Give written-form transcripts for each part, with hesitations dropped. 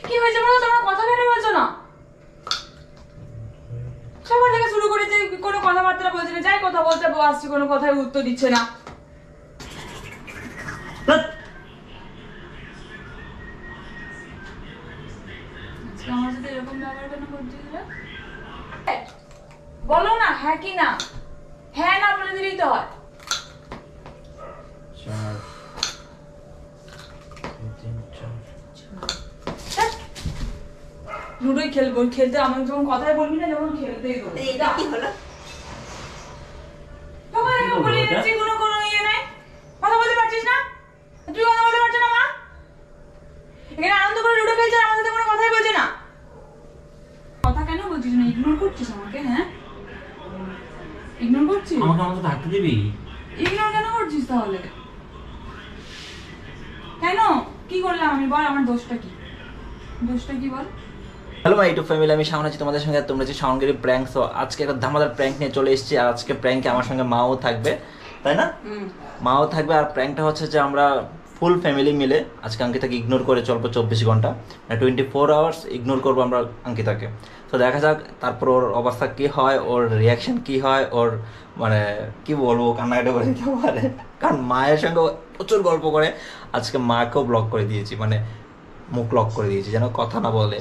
কি হয়েছে বলো, তোমরা কথা কেন বলছো না? সকাল থেকে শুরু করেছে, কোনো কথাবার্তা বলছে না, যাই কথা বলতে আসছি কোনো কথাই উত্তর দিচ্ছে না। আমার সাথে এরকম ব্যবহার কেন করছিস? বলো না হ্যাঁ কি না, হ্যাঁ না বলে দিলেই তো হয়। লুডোই খেলবো, খেলতে আমি যখন কথাই বলবি না, যখন খেলতেই বলবি। এটা কি হলো? তখন আমি বলে দিচ্ছি কোনো কোনো ইয়ে নাই, কথা বলতে পারছিস না? তুই কথা বলতে পারছিস না? মা এখানে আনন্দ করে লুডো খেলছে, আমার সাথে কোনো কথাই বলছে না। কথা কেন বলছিস না? ইগনোর করছিস আমাকে? হ্যাঁ ইগনোর করছিস আমাকে, আমাকে থাকতে দিবি? ইগনোর কেন করছিস তাহলে? কেন, কি করলাম আমি? বল আমার দোষটা কি, দোষটা কি বল। হ্যালো মাই ইউটিউব ফ্যামিলি, আমি শাওন আছি তোমাদের সঙ্গে। তোমরা যে শাওনগিরি প্র্যাঙ্ক, সো আজকে একটা ধামাদার প্র্যাঙ্ক নিয়ে চলে এসেছি। আর আজকে প্র্যাঙ্কে আমার সঙ্গে মাও থাকবে, তাই না? মাও থাকবে। আর প্র্যাঙ্কটা হচ্ছে যে আমরা ফুল ফ্যামিলি মিলে আজকে অঙ্কিতাকে ইগনোর করে চলবো 24 ঘন্টা, 24 আওয়ার্স ইগনোর করবো আমরা অঙ্কিতাকে। তো দেখা যাক তারপর ওর অবস্থা কি হয়, ওর রিয়াকশন কি হয়, ওর মানে কি বলবো, কান্নাকাটা করে দিতে পারে। কারণ মায়ের সঙ্গে প্রচুর গল্প করে, আজকে মাকেও ব্লক করে দিয়েছি, মানে মুখ লক করে দিয়েছি, যেন কথা না বলে,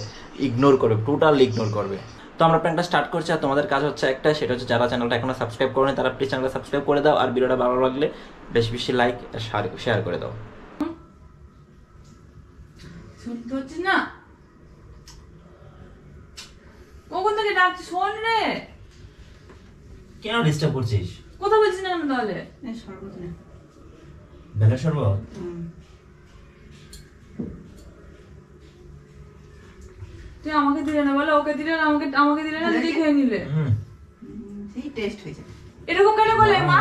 ইগনোর করবে, টোটাল ইগনোর করবে। তো আমরা প্ল্যানটা স্টার্ট করছি। আর তোমাদের কাজ হচ্ছে একটা, সেটা হচ্ছে যারা চ্যানেলটা এখনো সাবস্ক্রাইব করেনি তারা প্লিজ চ্যানেলটা সাবস্ক্রাইব করে দাও। আর ভিডিওটা ভালো লাগলে বেশি বেশি লাইক শেয়ার করে দাও। শুনতে হচ্ছিস না? কখন থেকে ডাকছি, শোন রে। কেন ডিস্টার্ব করছিস? কথা বলছিস না তাহলে? শরবত না, বেলা শরবত? তুই আমাকে দিলে না, বলে ওকে দিলে না, আমাকে দিলে না, তুই খেয়ে নিলে। সেই টেস্ট হয়েছে। এরকম কেন করলে মা?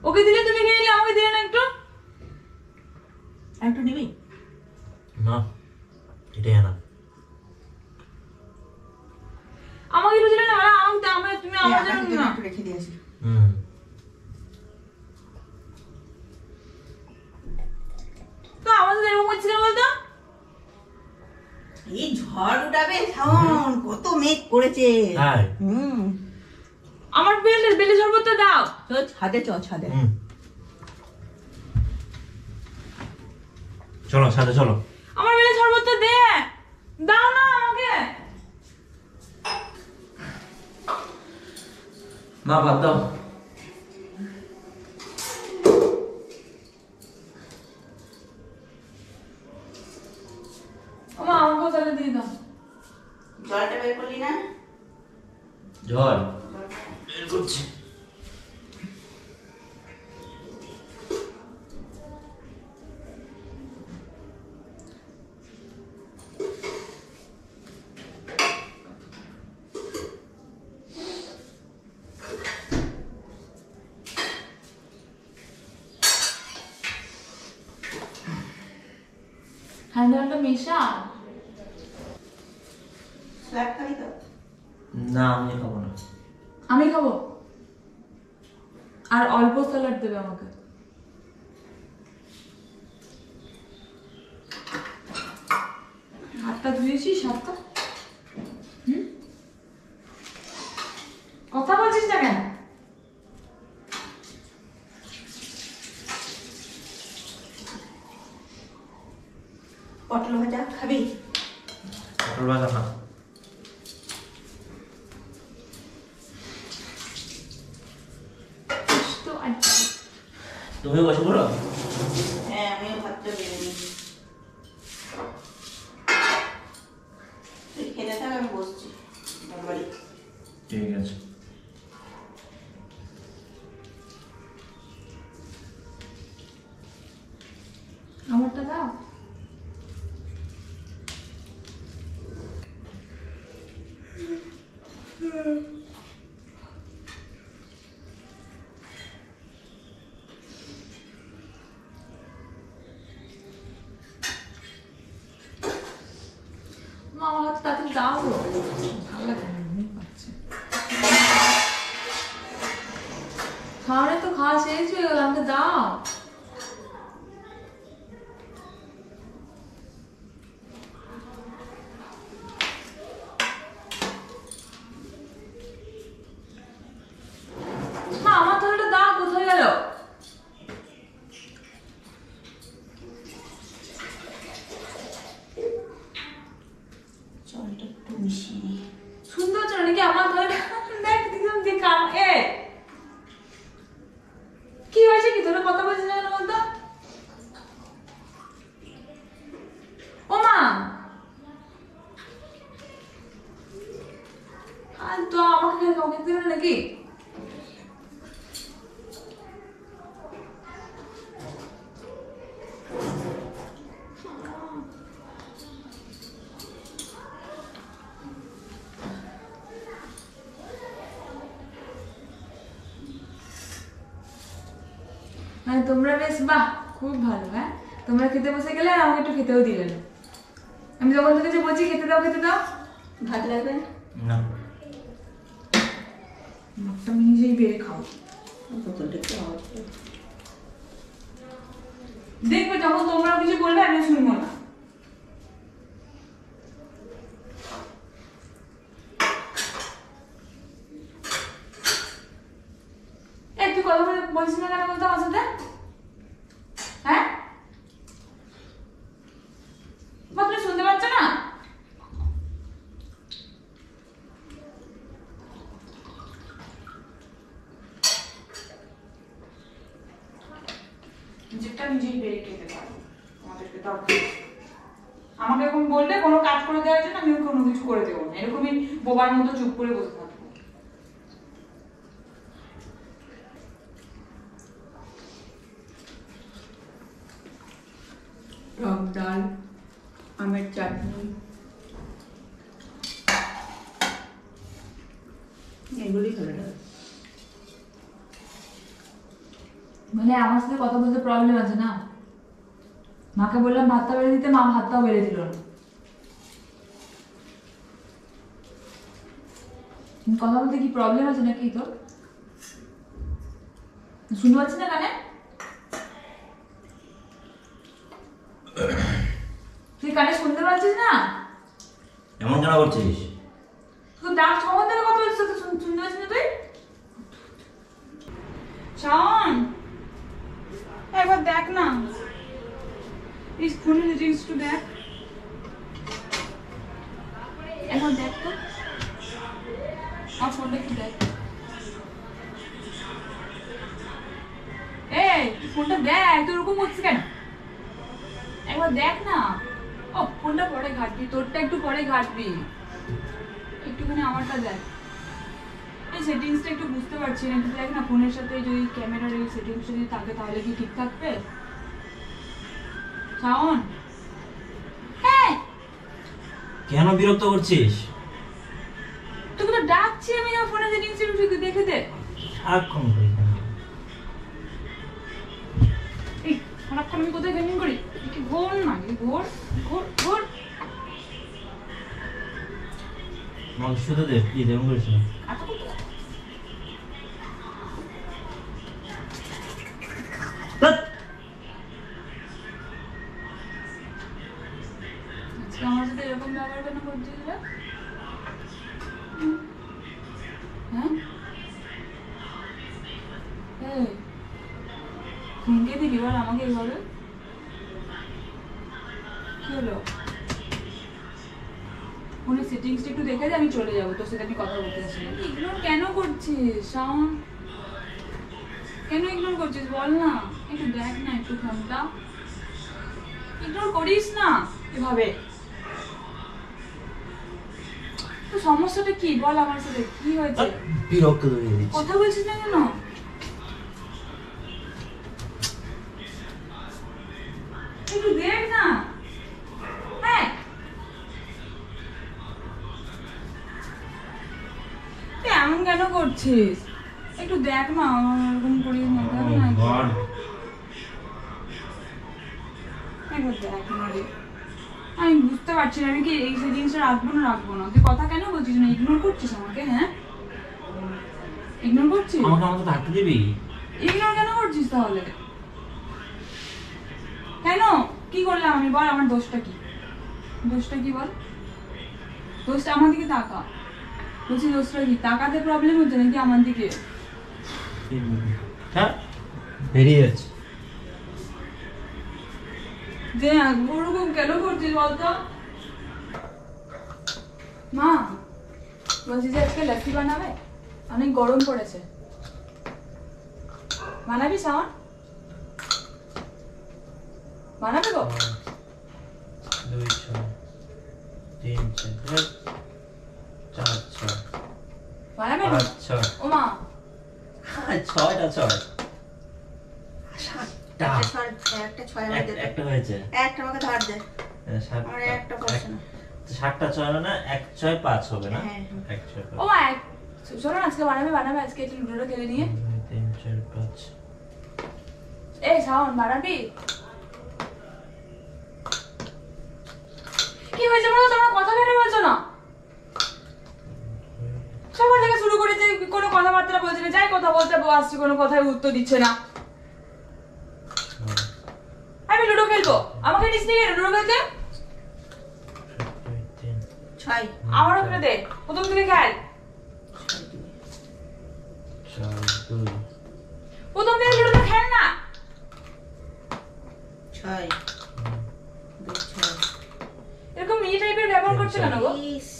ওকে দিলে তুমি খেয়ে নিলে, আমাকে দিলে না একটু? একটু নিবি না, এটাই না। আমাকে একটু দিলে না, আমি তুমি আমার জন্য না। একটু রেখে দিয়ে আসি। তো আমাদের এরকম করছিস কেন বলতো? এই ঝড় উঠাবে শাওন, কত মেঘ করেছে। আমার বেলে শরবতটা দাও। তো ছাদে ছাদে। চলো সাথে চলো। আমার বেলে শরবতটা দে, দাও না আমাকে। মা ভাত দাও। আমাকে তাহলে দিয়ে দাও। জলটা বের করলি না? জল বের করছি। হ্যান্ডেলটা মেশা। স্ল্যাব খাবি তো? না আমি খাবো না। আমি খাবো, আর অল্প স্যালাড দেবে আমাকে। হাতটা ধুয়েছিস? হাতটা কথা বলছিস না কেন? পটল ভাজা খাবি? পটল ভাজা না। তুমি বসে পড়ো। হ্যাঁ আমিও ভাতটা বেড়ে নিই। তুই খেতে থাক, আমি বসছি। ঠিক আছে। আমারটা দাও। আমার হাতে তাড়াতাড়ি দাও, ভালো লাগে না, ঘুম পাচ্ছে। খাওয়ারে তো খাওয়া শেষ হয়ে গেল, আমাকে দাও। থাকি? মানে তোমরা বেশ বাহ খুব ভালো। হ্যাঁ, তোমরা খেতে বসে গেলে আর আমাকে একটু খেতেও দিলে না। আমি যখন থেকে যে বলছি খেতে দাও খেতে দাও, ভাত লাগবে না মুখটা নিজেই বেড়ে খাও। দেখবে যখন তোমরা কিছু বলবে আমি শুনবো না। তুই কথা বলছিস না কেন বলতো আমার সাথে? হ্যাঁ, তুমি শুনতে পাচ্ছ না? যেটা নিজেই বেড়ে খেতে পারো, আমাদেরকে দরকার। আমাকে এখন বললে কোনো কাজ করে দেওয়ার জন্য আমি কোনো কিছু করে দেবো না, এরকমই বোবার মতো চুপ করে বসে থাকবো। টক ডাল, আমের চাটনি, এগুলি ভালো লাগে। মানে আমার সাথে কথা বলতে প্রবলেম আছে না? মাকে বললাম ভাতটা বেড়ে দিতে, মা ভাতটাও বেড়ে দিল না। কথা বলতে কি প্রবলেম আছে নাকি তোর? শুনতে পাচ্ছি না কানে? তুই কানে শুনতে পাচ্ছিস না? এমন কেন করছিস? তুই ডাক কখন থেকে কথা বলছিস, শুনতে পাচ্ছিস না তুই? শাওন, একবার দেখ না, এই ফোনের সেটিংস একটু দেখ, একবার দেখ তো আমার ফোনটা একটু দেখ। এই ফোনটা দেখ, তুই ওরকম করছিস কেন? একবার দেখ না। ও ফোনটা পরে ঘাটবি, তোরটা একটু পরে ঘাটবি, একটুখানি আমারটা দেখ। এই সেটিংসটা একটু বুঝতে পারছি না, একটু দেখ না ফোনের সাথে যদি ক্যামেরার এই সেটিংস যদি থাকে তাহলে কি ঠিক থাকবে? শাওন, হ্যাঁ কেন বিরক্ত করছিস? তোকে তো ডাকছি আমি, আমার ফোনের সেটিংস একটু দেখে দে। সারাক্ষণ করি এই সারাক্ষণ আমি কোথায় গেমিং করি? একটু ঘোর না, ঘোর ঘোর ঘোর। আমাকে শুধু দে প্লিজ, এমন করিস না। আজকে আমার সাথে এরকম ব্যবহার কেন করছিস রে? হ্যাঁ, এই ফোনকে দিলি বল আমাকে এইভাবে? কি হলো? ফোনের সেটিংসটা একটু দেখে দে, আমি চলে যাবো, তোর সাথে আমি কথা বলতে চাচ্ছি না। ইগনোর কেন করছিস শাওন? কেন ইগনোর করছিস বল না? একটু দেখ না একটু ফোনটা, ইগনোর করিস না এভাবে। তো সমস্যাটা কি বল আমার সাথে, কি হয়েছে? বিরক্ত ধরিয়ে দিচ্ছি। কথা বলছিস না কেন? একটু দেখ না। হ্যাঁ, তুই এমন কেন করছিস? একটু দেখ না, এরকম করিস না, দেখ না একবার। একবার দেখ না রে। আমি বুঝতে পারছি না আমি কি এই জিনিসটা রাখবো না। তুই কথা কেন বলছিস না? ইগনোর করছিস আমাকে? হ্যাঁ, ইগনোর করছিস? আমাকে আমাকে থাকতে দিবি? ইগনোর কেন করছিস তাহলে? কেন, কি করলাম আমি বল? আমার দোষটা কি? দোষটা কি বল? দোষটা আমার দিকে তাকা। বলছি দোষটা কি? তাকাতে প্রবলেম হচ্ছে নাকি আমার দিকে? হ্যাঁ, বেরিয়ে যাচ্ছে। যে ওরকম কেন করছিস বলতো? মা বলছি যে আজকে লস্যি বানাবে, অনেক গরম পড়েছে, বানাবি শাওন? বানাবে গো? 2 6 3 4 4 6 বানাবে না? 5 6। ও মা ধার দে। সাত আমার একটা পড়ছে না। 7টা 6 মানে 1 6 5 হবে না? হ্যাঁ, হ্যাঁ। 1 6 ও মা শোনো না, আজকে বানাবে আজকে একটু লুডোটা খেলে নিয়ে। 3 4 5 এই শাওন বানাবি? কি হয়েছে বলো, তোমরা কথা কেন বলছো না? সকাল থেকে শুরু করেছে, কোনো কথাবার্তা বলছে না, যাই কথা বলতে আসছে কোনো কথাই উত্তর দিচ্ছে না। আমি লুডো খেলবো, আমাকে নিস নিয়ে লুডো খেলতে। 6 আমারও খেলে দে, প্রথম থেকে খেল। 4 2 প্রথম থেকে লুডোটা খেল না। 6 2 6 এরকম মিনি টাইপের ব্যবহার করছে কেন গো? ইস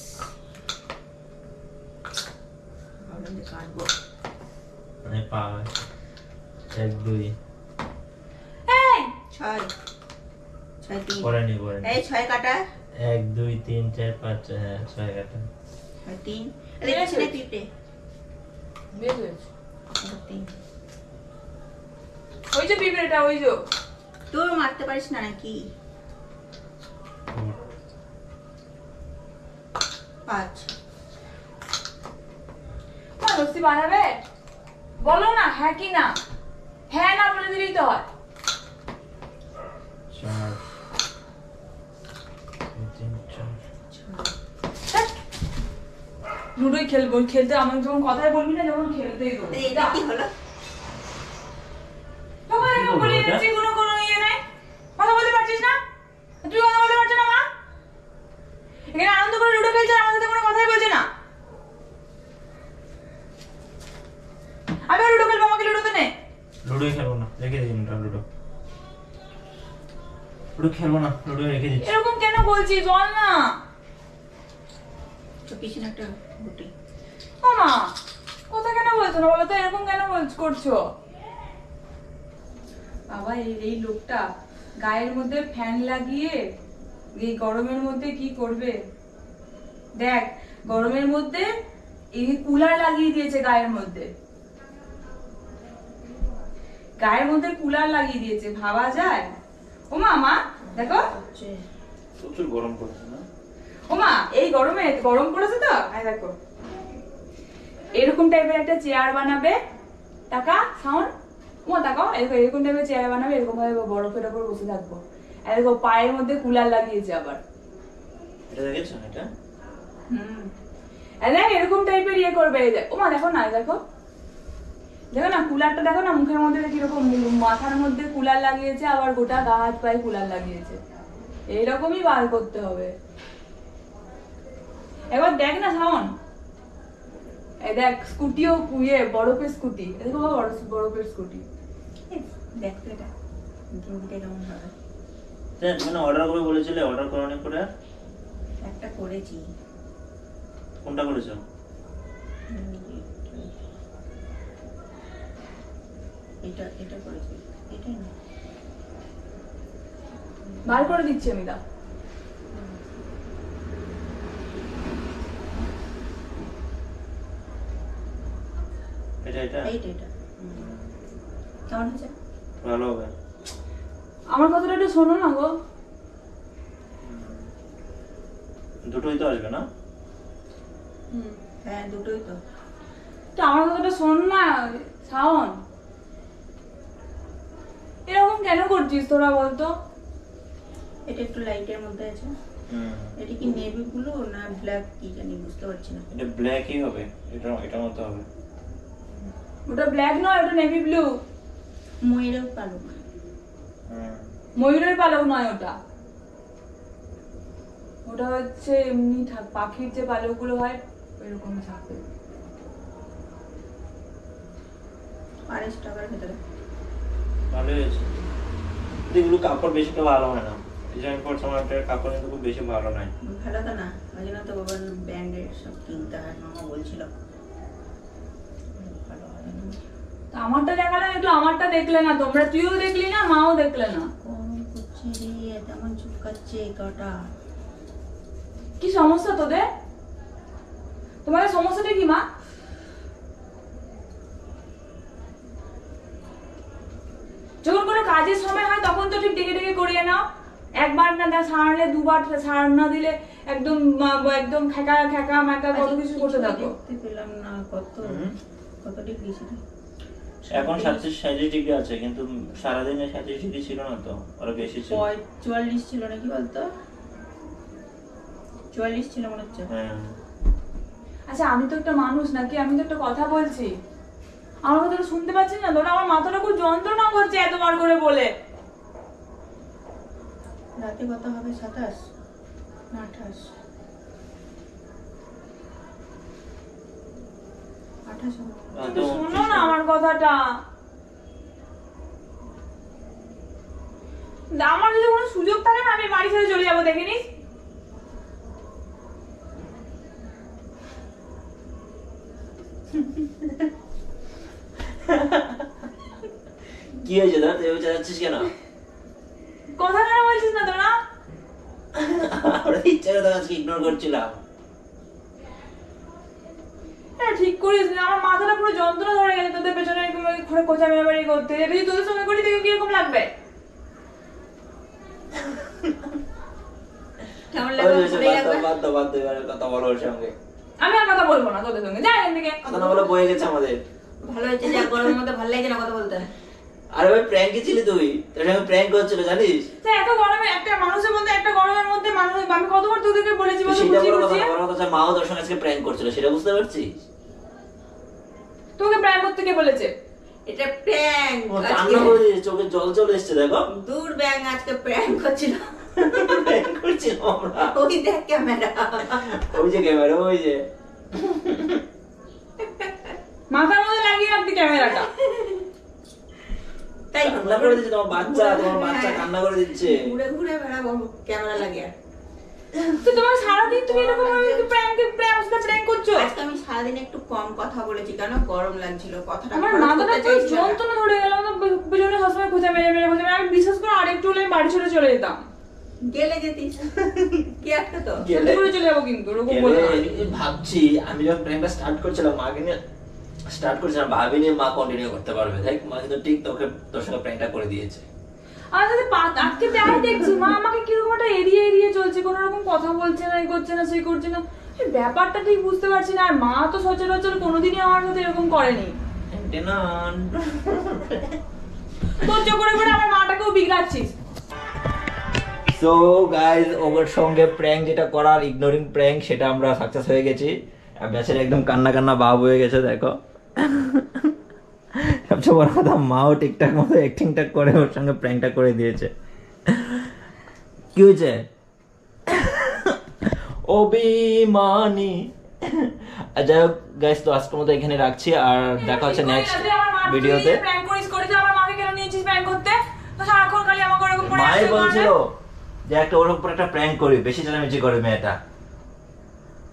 ভাবলাম যে কাটবো। মানে পাওয়া 1 2 এই 6 6 3 পরে নি এই 6 কাটা 1 2 3 4 5 হ্যাঁ 6 কাটা 6 3 এই দেখছিস না পিপে বেশ হয়েছে। 3 ওই যে পিঁপড়েটা, ওই যে তুই মারতে পারিস না নাকি? 5 লস্যি বানাবে? বলো না হ্যাঁ কি না। হ্যাঁ না বলে দিলেই তো হয়। 4 3 4 লুডোই খেলবো, খেলতে আমার যখন কথাই বলবি না, যখন খেলতেই বলবি। এটা কি হলো? তখন এরকম বলে যাচ্ছি, কোনো ইয়ে নাই, কথা বলতে পারছিস না? তুই কথা বলতে পারছিস না মা? এখানে আনন্দ করে লুডো খেলছে, আমার সাথে কোনো কথাই বলছে না। আমি লুডো খেলবো, আমাকে লুডোতে নে। লুডোই খেলবো না, রেখে দিন লুডো। লুডো খেলবো না, লুডো রেখে দিচ্ছি। এরকম কেন বলছিস, বল না। তো পিছনে একটা গুটি ও মা, কথা কেন বলছো না বলো তো, এরকম কেন করছো? বাবা এই লোকটা গায়ের মধ্যে ফ্যান লাগিয়ে এই গরমের মধ্যে কি করবে দেখ। গরমের মধ্যে এই কুলার লাগিয়ে দিয়েছে গায়ের মধ্যে, কুলার লাগিয়ে দিয়েছে, ভাবা যায়? ও মা দেখো, হচ্ছে প্রচুর গরম পড়ছে না? ও মা এই গরমে গরম পড়েছে তো, দেখো এরকম টাইপের একটা চেয়ার বানাবে। টাকা সাউন্ড ও তাকাও, এরকম টাইপের চেয়ার বানাবে, এরকম ভাবে বরফের উপর বসে থাকবো। আর দেখো পায়ের মধ্যে কুলার লাগিয়েছে আবার। এটা দেখেছো এটা? দেখ এরকম টাইপের ইয়ে করবে। ও মা দেখো না, দেখো না কুলারটা, দেখো না মুখের মধ্যে কিরকম, মাথার মধ্যে কুলার লাগিয়েছে, আবার গোটা গা হাত পায়ে কুলার লাগিয়েছে। এইরকমই বার করতে হবে। একবার দেখ না শাওন, এই দেখ স্কুটিও বরফের স্কুটি, দেখো বরফের স্কুটি। দেখতে এটা গেমটা কেমন হবে। তুমি না অর্ডার করে বলেছিলে, অর্ডার করো না করে? একটা করেছি। কোনটা করেছো? এটা করেছি, এটাই না বার করে দিচ্ছি আমি, দা এটা এইটা কেমন হচ্ছে? ভালো হবে। আমার কথাটা একটু শোনো না গো। দুটোই তো আসবে না? হ্যাঁ দুটোই তো। তো আমার কথাটা শোন না শাওন, এরকম কেন করছিস তোরা বলতো? এটা একটু লাইটের মধ্যে আছে। এটা কি নেভি ব্লু না ব্ল্যাক কি জানি বুঝতে পারছি না। এটা ব্ল্যাকই হবে, এটার মতো হবে। ওটা ব্ল্যাক নয়, ওটা নেভি ব্লু। ময়ূরের পালক। ময়ূরের পালক নয় ওটা, ওটা হচ্ছে এমনি পাখির যে পালকগুলো হয় ওইরকম থাকবে। আড়াইশো টাকার ভেতরে ভালো হয়েছে। এগুলো কাপড় বেশি তো ভালো হয় না, ডিজাইন করছে আমার কাপড় কিন্তু খুব বেশি ভালো নয়। ভালো তো না, ওই জন্য তো বাবার ব্র্যান্ডের সব কিনতে হয়, মামা বলছিল। ভালো হয় না। তা আমারটা দেখালে একটু, আমারটা দেখলে না তোমরা, তুইও দেখলি না মাও দেখলে না। গরম করছে রে, তেমন চুপকাচ্ছে কাটা। কি সমস্যা তোদের? তোমাদের সমস্যাটা কি মা? যখন কোনো কাজের সময় হয় তখন তো ঠিক ডেকে ডেকে করিয়ে নাও, একবার না দা সারলে দুবার সার না দিলে একদম একদম খেকা খেকা ম্যাকা কত কিছু করতে থাকো। দেখতে পেলাম না কত ডিগ্রি ছিল। এখন 37 ডিগ্রি আছে, কিন্তু সারাদিনে 37 ডিগ্রি ছিল না তো, আরো বেশি ছিল। 44 ছিল নাকি বলতো, 44 ছিল মনে হচ্ছে। হ্যাঁ আচ্ছা আমি তো একটা মানুষ নাকি, আমি তো একটা কথা বলছি, আমার কথাটা শুনতে পাচ্ছিস না তোরা? আমার মাথাটা খুব যন্ত্রণা করছে এতবার করে বলে। রাতে কত হবে, 27 না 28? 28 হবে। কিন্তু শোনো না আমার কথাটা, আমার যদি কোনো সুযোগ থাকে না আমি বাড়ি ছেড়ে চলে যাবো, দেখে নিস। কি হয়েছে দাদা, তুই এভাবে যাচ্ছিস কেন? কথা কেন বলছিস না তোরা? আমরা ইচ্ছা করে আজকে ইগনোর করছিলাম। হ্যাঁ ঠিক করিস না, আমার মাথাটা পুরো যন্ত্রণা ধরে গেছে তোদের পেছনে এরকম ঘুরে কোচা মেরামারি করতে। এটা যদি তোদের সঙ্গে করি দেখে কিরকম লাগবে? কেমন লাগবে? কথা বলো ওর সঙ্গে। আমি আর কথা বলবো না তোদের সঙ্গে, যা এখান থেকে। কথা না বলে বয়ে গেছে আমাদের। ভালো হয়েছে, যা গরমের মধ্যে ভালো লাগছে না কথা বলতে। আরে ভাই প্র্যাঙ্কই ছিলি তুই, তোর সঙ্গে প্র্যাঙ্ক হচ্ছিল জানিস? এত গরমে একটা মানুষের মধ্যে, একটা গরমের মধ্যে মানুষ, আমি কতবার তোদেরকে বলেছি বলতে সেটা বুঝিয়ে বড় কথা বুঝিয়ে? না, বড় কথা মাও তোর সঙ্গে আজকে প্র্যাঙ্ক করছিল, সেটা বুঝতে পারছিস? তোকে প্র্যাঙ্ক করতে কে বলেছে? এটা প্র্যাঙ্ক। ও কান্না করে দিয়েছে, চোখে জল চলে এসেছে দেখো। দূর ব্যাং আজকে প্র্যাঙ্ক করছিল। প্র্যাঙ্ক করছিল আমরা। ওই দেখ ক্যামেরা, ওই যে ক্যামেরা, ওই যে মাথার মধ্যে লাগিয়ে রাখতি ক্যামেরাটা। তাই কান্না করে দিচ্ছে তোমার বাচ্চা কান্না করে দিচ্ছে। ঘুরে ঘুরে বেড়াবো ক্যামেরা লাগিয়ে। তো তোমার সারাদিন তুমি এরকম প্র্যাঙ্ক করছো। আজকে আমি সারাদিন একটু কম কথা বলেছি, কেন গরম লাগছিল, কথাটা আমার খরচ মাথাটা করতে পুরো চাইছি না। যন্ত্রণা ধরে গেল, পেছনে সবসময় খোঁজা মেরে মেরে খোঁজা মেরে, আমি বিশেষ করে আরেকটু হলে আমি বাড়ি ছেড়ে চলে যেতাম। গেলে যেতিস কি একটা তো গেলে করে চলে যাবো, কিন্তু ওরকম বলতে না। ভাবছি আমি যখন প্র্যাঙ্কটা স্টার্ট করছিলাম, মাকে নিয়ে স্টার্ট করছিলাম, ভাবিনি মা কন্টিনিউ করতে পারবে। দেখ মা কিন্তু ঠিক তোর সঙ্গে প্র্যাঙ্কটা করে দিয়েছে। আর সাথে আজকে তাই দেখছি মা আমাকে কিরকম একটা এড়িয়ে এড়িয়ে চলছে, কোনো রকম কথা বলছে না, এই করছে না, সেই করছে না, এই ব্যাপারটা ঠিক বুঝতে পারছি না। আর মা তো সচরাচর কোনোদিনই আমার সাথে এরকম করেনি। সহ্য করে করে আমার মাটাকেও বিগড়াচ্ছিস। সো গাইস, ওর সঙ্গে প্র্যাঙ্ক যেটা করার, ইগনোরিং প্র্যাঙ্ক, সেটা আমরা সাকসেস হয়ে গেছি। আর বেচারা একদম কান্না কান্না ভাব হয়ে গেছে দেখো। সবচেয়ে বড় কথা, মাও ঠিকঠাক মতো অ্যাক্টিংটা করে ওর সঙ্গে প্র্যাঙ্কটা করে দিয়েছে। কি হয়েছে? অভিমানী। যাই হোক গাইস, তো আজকের মতো এখানে রাখছি, আর দেখা হচ্ছে নেক্সট ভিডিওতে। প্র্যাঙ্ক করিস করিস, আমার মাকে কেন নিয়েছিস প্র্যাঙ্ক করতে? তো সারাক্ষণ খালি আমাকে ওরকম করে মাই আসতে বলছিল বলে। যে একটা ওর উপর একটা প্র্যাঙ্ক করি, বেশি চেঁচামেচি করে মেয়েটা।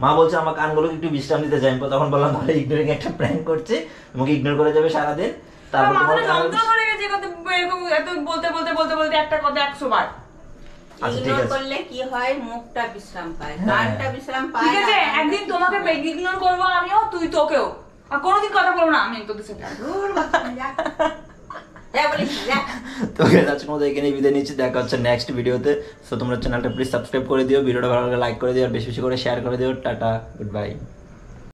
মা বলছে আমার কানগুলোকে একটু বিশ্রাম দিতে চাই, তখন বললাম তাহলে ইগনোরিং একটা প্র্যাঙ্ক করছি, তোমাকে ইগনোর করে যাবে সারাদিন, তারপর আমার তোমার মাথাটা কান। যন্ত্রণা ধরে গেছে এরকম এত বলতে বলতে বলতে বলতে একটা কথা 100 বার। আচ্ছা ঠিক ইগনোর আছে, করলে কি হয়, মুখটা বিশ্রাম পায়, হ্যাঁ। কানটা বিশ্রাম পায়। ঠিক আছে, আর একদিন তোমাকে ইগনোর করবো আমিও, তুই তোকেও, আর কোনোদিন কথা বলবো না আমি তোদের সাথে। দূর বাবা, যা। যা বলিস, যা। তো আজকের মতো এখানেই বিদায় নিচ্ছি, দেখা হচ্ছে নেক্সট ভিডিওতে। সো তোমরা চ্যানেলটা প্লিজ সাবস্ক্রাইব করে দিও, ভিডিওটা ভালো লাগলে লাইক করে দিও, আর বেশি বেশি করে শেয়ার করে দিও। Tata, good bye.